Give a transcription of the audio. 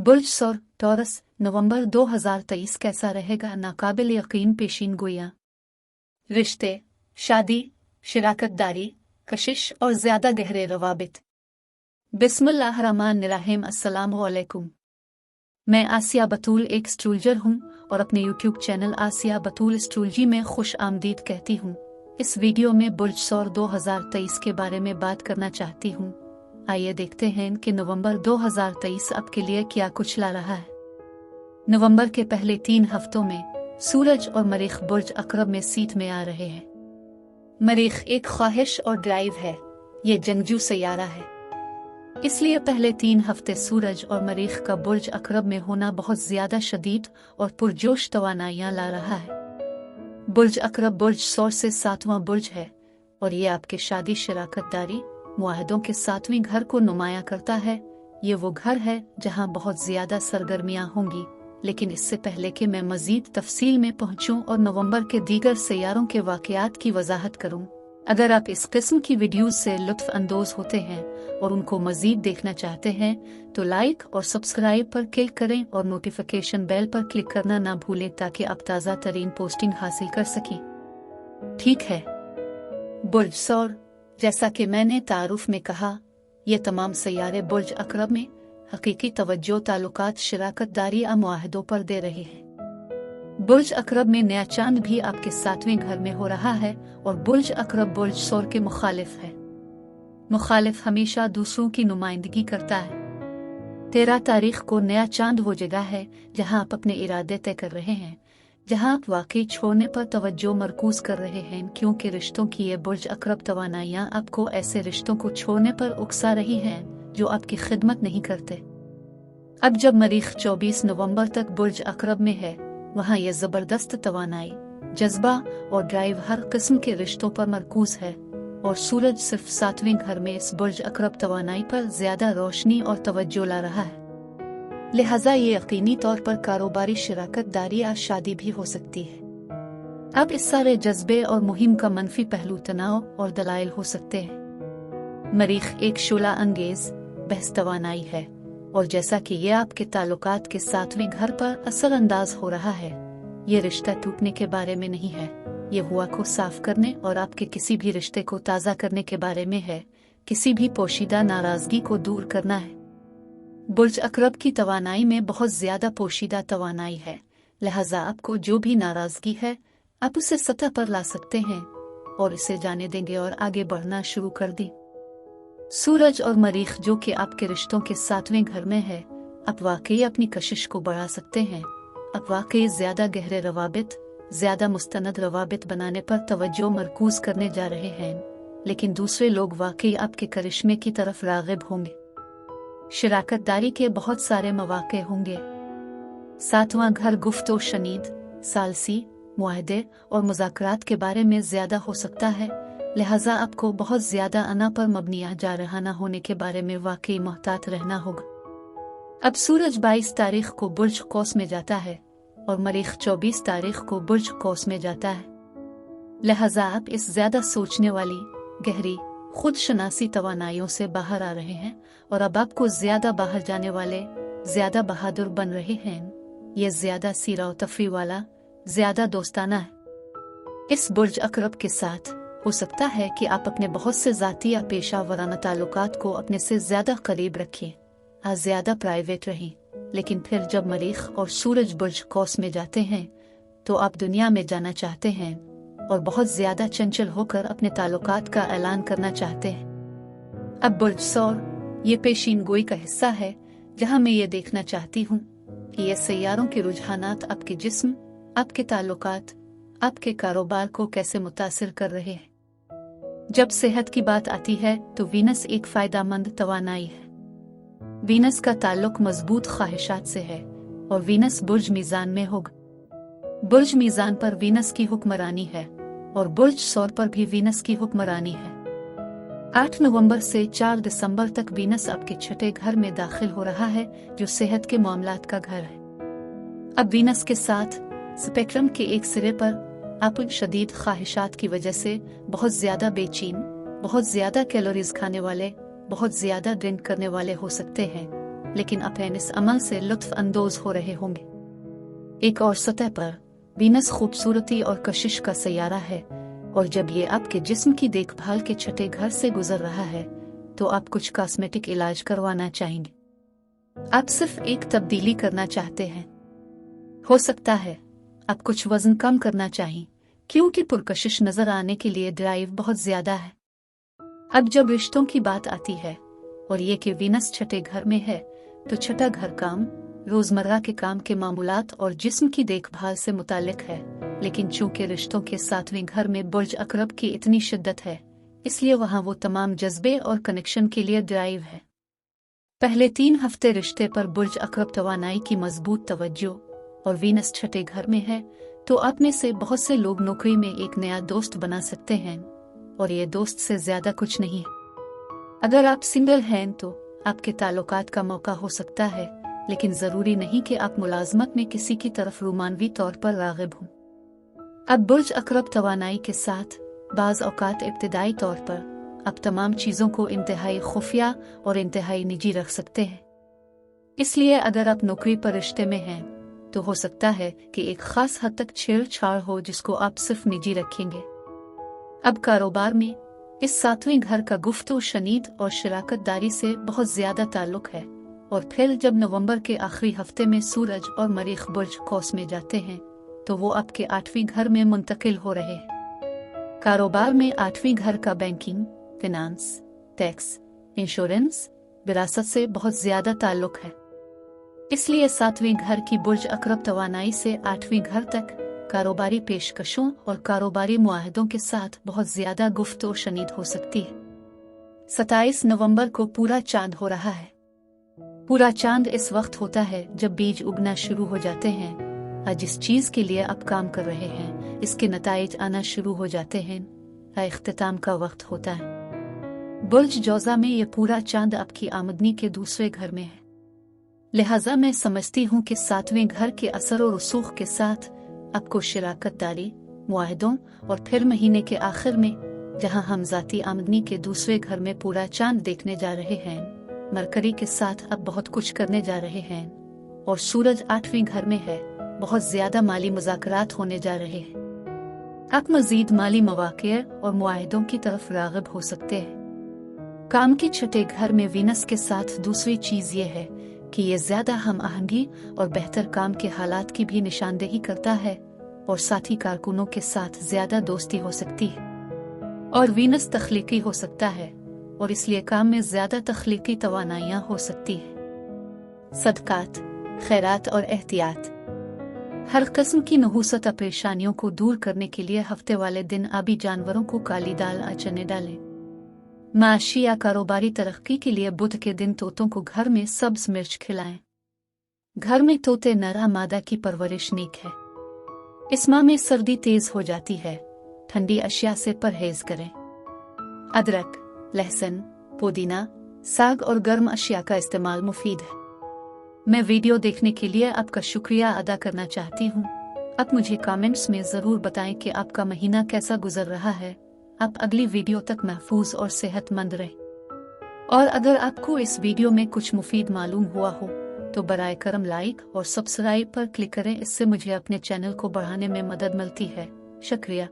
बुर्ज सौर टॉरस नवंबर 2023 कैसा रहेगा? नाकाबिल यकीन पेशीन गोइयां, रिश्ते, शादी, शराकतदारी, कशिश और ज़्यादा गहरे रवाबित। बिस्मिल्लाहिर्रहमानिर्रहीम। अस्सलामु अलैकुम। मैं आसिया बतूल एक एस्ट्रोलॉजर हूँ और अपने यूट्यूब चैनल आसिया बतूल एस्ट्रोलॉजी में खुश आमदीद कहती हूँ। इस वीडियो में बुर्ज सौर 2023 के बारे में बात करना चाहती हूँ। आइए देखते हैं कि नवंबर 2023 आपके लिए क्या कुछ ला रहा है। नवंबर के पहले 3 हफ्तों में सूरज और मरीख बुर्ज अकरब में सीट में आ रहे हैं। मरीख एक ख्वाहिश और ड्राइव है, ये जंगजू सैयारा है, इसलिए पहले 3 हफ्ते सूरज और मरीख का बुर्ज अकरब में होना बहुत ज्यादा शदीद और पुरजोश तवानाइयां ला रहा है। बुर्ज अकरब बुर्ज सौर से 7वां बुर्ज है और ये आपके शादी, शराकतदारी, मुआहदों के 7वें घर को नुमाया करता है। ये वो घर है जहां बहुत ज्यादा सरगर्मियां होंगी। लेकिन इससे पहले कि मैं मजीद तफसील में पहुंचूं और नवंबर के दीगर सैयारों के वाकयात की वजाहत करूं, अगर आप इस किस्म की वीडियोस से लुत्फ अंदोज होते हैं और उनको मजीद देखना चाहते हैं तो लाइक और सब्सक्राइब पर क्लिक करें और नोटिफिकेशन बेल पर क्लिक करना ना भूलें ताकि आप ताज़ा तरीन पोस्टिंग हासिल कर सकें। ठीक है, बुर्ज सौर, जैसा कि मैंने तारुफ में कहा, ये तमाम सैयारे बुर्ज अकरब में हकीकी तवज्जो ताल्लुकात, शराकतदारी या मुआहदों पर दे रहे हैं। बुर्ज अकरब में नया चांद भी आपके 7वें घर में हो रहा है और बुर्ज अकरब बुर्ज सौर के मुखालिफ है। मुखालिफ हमेशा दूसरों की नुमाइंदगी करता है। 13 तारीख को नया चांद वो जगह है जहां आप अपने इरादे तय कर रहे हैं, जहां आप वाकई छोड़ने पर तवज्जो मरकूज कर रहे हैं, क्योंकि रिश्तों की ये बुर्ज अकरब तवानाइयां आपको ऐसे रिश्तों को छोड़ने पर उकसा रही हैं जो आपकी खिदमत नहीं करते। अब जब मरीख 24 नवंबर तक बुर्ज अकरब में है, वहाँ ये जबरदस्त तवानाई, जज्बा और ड्राइव हर किस्म के रिश्तों पर मरकूज है और सूरज सिर्फ 7वें घर में इस बुर्ज अकरब तवानाई पर ज्यादा रोशनी और तवज्जो ला रहा है। लिहाजा ये यकीनी तौर पर कारोबारी, शराकतदारी या शादी भी हो सकती है। अब इस सारे जज्बे और मुहिम का मनफी पहलू तनाव और दलाइल हो सकते हैं। मरीख एक शोला अंगेज बहस तवानाई है और जैसा कि ये आपके ताल्लुकात के 7वें घर पर असर अंदाज हो रहा है, ये रिश्ता टूटने के बारे में नहीं है, ये हुआ को साफ करने और आपके किसी भी रिश्ते को ताज़ा करने के बारे में है। किसी भी पोशीदा नाराजगी को दूर करना है। बुर्ज अकरब की तवानाई में बहुत ज्यादा पोशीदा तवानाई है, लिहाजा आपको जो भी नाराजगी है आप उसे सतह पर ला सकते हैं और इसे जाने देंगे और आगे बढ़ना शुरू कर दें। सूरज और मरीख जो कि आपके रिश्तों के 7वें घर में है, आप वाकई अपनी कशिश को बढ़ा सकते हैं। आप वाकई ज्यादा गहरे रवाबित, ज्यादा मुस्तनद रवाबित बनाने पर तवज्जो मरकूज करने जा रहे हैं, लेकिन दूसरे लोग वाकई आपके करिश्मे की तरफ राग़िब होंगे। शराकतदारी के बहुत सारे मौके होंगे। 7वां घर गुफ्तो शनीद, सालसी, मुआहदे और मुज़ाकरात के बारे में ज्यादा हो सकता है, लिहाजा आपको बहुत ज्यादा अना पर मबनिया जारहाना होने के बारे में वाकई मोहतात रहना होगा। अब सूरज 22 तारीख को बुर्ज कौस में जाता है और मरीख 24 तारीख को बुर्ज कौस में जाता है। लिहाजा आप इस ज्यादा सोचने वाली, गहरी, खुद शनासी तवानाइयों से बाहर आ रहे हैं और अब आपको ज्यादा बाहर जाने वाले, ज्यादा बहादुर बन रहे हैं। ये ज्यादा सीरा और तफरी वाला, ज्यादा दोस्ताना है। इस बुर्ज अकरब के साथ हो सकता है कि आप अपने बहुत से जाती या पेशा वराना ताल्लुकात को अपने से ज्यादा करीब रखें, ज्यादा प्राइवेट रहें। लेकिन फिर जब मरीख और सूरज बुर्ज कौस में जाते हैं तो आप दुनिया में जाना चाहते हैं और बहुत ज्यादा चंचल होकर अपने ताल्लुकात का ऐलान करना चाहते हैं। अब बुर्ज सौर ये पेशीन गोई का हिस्सा है जहां मैं ये देखना चाहती हूँ कि ये सैयारों के रुझानात आपके जिस्म, आपके ताल्लुकात, आपके कारोबार को कैसे मुतासिर कर रहे हैं। जब सेहत की बात आती है तो वीनस एक फायदामंद तवानाई है। वीनस का ताल्लुक मजबूत ख्वाहिशात से है और वीनस बुर्ज मीज़ान में होगा। बुर्ज मीज़ान पर वीनस की हुक्मरानी है और बुर्ज सौर पर भी वीनस की हुक्मरानी है। 8 नवंबर से 4 दिसंबर तक वीनस आपके 6ठे घर में दाखिल हो रहा है जो सेहत के मामलात का घर है। अब वीनस के साथ स्पेक्ट्रम के एक सिरे पर आप शदीद ख्वाहिशात की वजह से बहुत ज्यादा बेचैन, बहुत ज्यादा कैलोरीज खाने वाले, बहुत ज्यादा ड्रिंक करने वाले हो सकते हैं लेकिन आप इस अमल से लुत्फ अंदोज हो रहे होंगे। एक और सतह पर वीनस खूबसूरती और कशिश का सैयारा है, और जब ये आपके जिस्म की देखभाल के छठे घर से गुजर रहा है तो आप कुछ कॉस्मेटिक इलाज करवाना चाहेंगे। आप सिर्फ एक तब्दीली करना चाहते हैं। हो सकता है आप कुछ वजन कम करना चाहें, क्योंकि पुरकशिश नजर आने के लिए ड्राइव बहुत ज्यादा है। अब जब रिश्तों की बात आती है और ये कि वीनस छठे घर में है, तो छठा घर काम, रोजमर्रा के काम के मामूलात और जिस्म की देखभाल से मुतालिक है। लेकिन चूंकि रिश्तों के 7वें घर में बुर्ज अकरब की इतनी शिद्दत है, इसलिए वहां वो तमाम जज्बे और कनेक्शन के लिए ड्राइव है। पहले 3 हफ्ते रिश्ते पर बुर्ज अकरब तवानाई की मजबूत तवज्जो और वीनस छठे घर में है, तो आप में से बहुत से लोग नौकरी में एक नया दोस्त बना सकते हैं, और ये दोस्त से ज्यादा कुछ नहीं है। अगर आप सिंगल हैं तो आपके ताल्लुकात का मौका हो सकता है, लेकिन जरूरी नहीं कि आप मुलाजमत में किसी की तरफ रूमानवी तौर पर रागिब हों। अब बुर्ज अकरब तवानाई के साथ बाज औकात इब्तिदाई तौर पर आप तमाम चीजों को इंतहाई खुफिया और इंतहाई निजी रख सकते हैं। इसलिए अगर आप नौकरी पर रिश्ते में हैं तो हो सकता है कि एक खास हद तक छेड़छाड़ हो जिसको आप सिर्फ निजी रखेंगे। अब कारोबार में इस 7वें घर का गुफ्तगू शनीद और शराकतदारी से बहुत ज्यादा ताल्लुक है, और फिर जब नवंबर के आखिरी हफ्ते में सूरज और मरीख बुर्ज कौस में जाते हैं तो वो आपके 8वें घर में मुंतकिल हो रहे हैं। कारोबार में 8वें घर का बैंकिंग, फिनांस, टैक्स, इंश्योरेंस, विरासत से बहुत ज्यादा ताल्लुक है। इसलिए 7वें घर की बुर्ज अकरब तवानाई से 8वें घर तक कारोबारी पेशकशों और कारोबारी मुआहदों के साथ बहुत ज्यादा गुफ्तगू शनीद हो सकती है। 27 नवंबर को पूरा चांद हो रहा है। पूरा चांद इस वक्त होता है जब बीज उगना शुरू हो जाते हैं, और जिस चीज के लिए आप काम कर रहे हैं इसके नताइज आना शुरू हो जाते हैं। इख्तिताम का वक्त होता है। बुर्ज जौजा में ये पूरा चांद आपकी आमदनी के दूसरे घर में है। लिहाजा मैं समझती हूँ कि 7वें घर के असर और रसूख के साथ आपको शराकतदारी, मुआहदों और फिर महीने के आखिर में जहाँ हम ज़ाती आमदनी के दूसरे घर में पूरा चांद देखने जा रहे हैं, मरकरी के साथ अब बहुत कुछ करने जा रहे हैं, और सूरज 8वें घर में है, बहुत ज्यादा माली मुज़ाकरात होने जा रहे हैं। आप मजीद माली मवाक़े और मुआहिदों की तरफ राग़िब हो सकते हैं। काम के छठे घर में वीनस के साथ दूसरी चीज ये है कि ये ज्यादा हम आहंगी और बेहतर काम के हालात की भी निशानदेही करता है, और साथी कारकुनों के साथ ज्यादा दोस्ती हो सकती है। और वीनस तख्लीकी हो सकता है, और इसलिए काम में ज्यादा तख्लीकी तवानाइयां हो सकती है। सदकात, खैरात और एहतियात। हर किस्म की नहूसत परेशानियों को दूर करने के लिए हफ्ते वाले दिन आबी जानवरों को काली दाल या चने डालें। माशी या कारोबारी तरक्की के लिए बुध के दिन तोतों को घर में सब्ज मिर्च खिलाएं। घर में तोते नरा मादा की परवरिश नेक है। इस माह में सर्दी तेज हो जाती है, ठंडी अशिया से परहेज करें। अदरक, लहसुन, पुदीना, साग और गर्म अशिया का इस्तेमाल मुफीद है। मैं वीडियो देखने के लिए आपका शुक्रिया अदा करना चाहती हूँ। आप मुझे कमेंट्स में ज़रूर बताएं कि आपका महीना कैसा गुजर रहा है। आप अगली वीडियो तक महफूज और सेहतमंद रहें। और अगर आपको इस वीडियो में कुछ मुफीद मालूम हुआ हो तो बराए करम लाइक और सब्सक्राइब पर क्लिक करें। इससे मुझे अपने चैनल को बढ़ाने में मदद मिलती है। शुक्रिया।